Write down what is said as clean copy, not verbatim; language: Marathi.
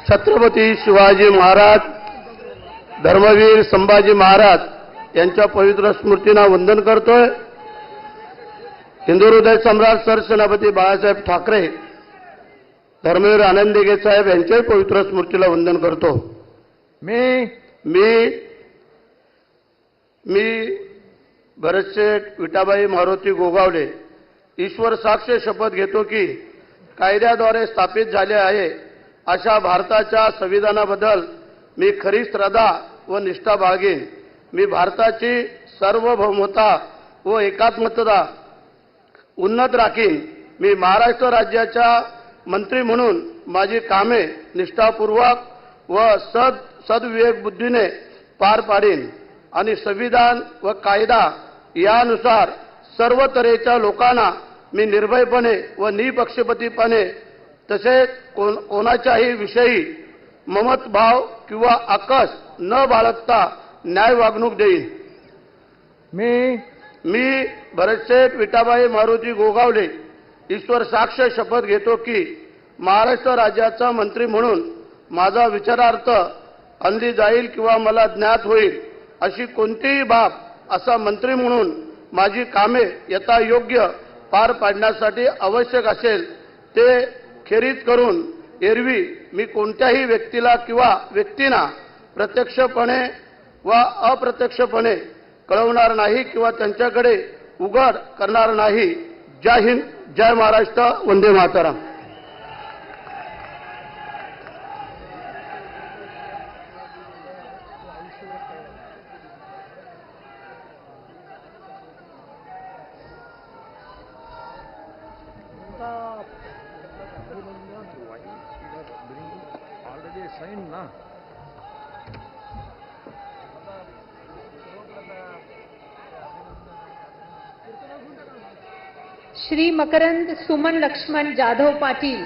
छत्रपती शिवाजी महाराज, धर्मवीर संभाजी महाराज यांच्या पवित्र स्मृतींना वंदन करतोय। हिंदू हृदय सम्राट सरसेनापती बाळासाहेब ठाकरे, धर्मवीर आनंद दिघे साहेब यांच्याही पवित्र स्मृतीला वंदन करतो। मी भरतशेठ विठाबाई मारुती गोगावले ईश्वर साक्ष शपथ घेतो की कायद्याद्वारे स्थापित झाले आहे अशा भारताच्या संविधानाबद्दल मी खरी श्रद्धा व निष्ठा बाळगेन। मी भारताची सार्वभौमता व एकात्मता उन्नत राखीन। मी महाराष्ट्र राज्याच्या मंत्री म्हणून माझी कामे निष्ठापूर्वक व सद्विवेक बुद्धीने पार पाडीन आणि संविधान व कायदा यानुसार सर्व तऱ्हेच्या लोकांना मी निर्भयपणे व निपक्षपातीपणे तसेच कोणाच्याही विषयी ममतभाव किंवा आकस न बाळगता न्याय वागणूक देईन। मी भरतशेठ विठाबाई मारुती गोगावले ईश्वर साक्ष शपथ घेतो की महाराष्ट्र राज्याचा मंत्री म्हणून माझा विचारार्थ अंधी जाईल किंवा मला ज्ञात होईल अशी कोणतीही बाब असा मंत्री म्हणून माझी कामे यथायोग्य पार पाडण्यासाठी आवश्यक असेल ते खेरीज करून एरवी मी कोणत्याही व्यक्तीला किंवा व्यक्तींना प्रत्यक्षपणे व अप्रत्यक्षपणे कळवणार नाही किंवा त्यांच्याकडे उघड करणार नाही। जय हिंद, जय महाराष्ट्र, वंदे मातरम। श्री मकरंद सुमन लक्ष्मण जाधव पाटील।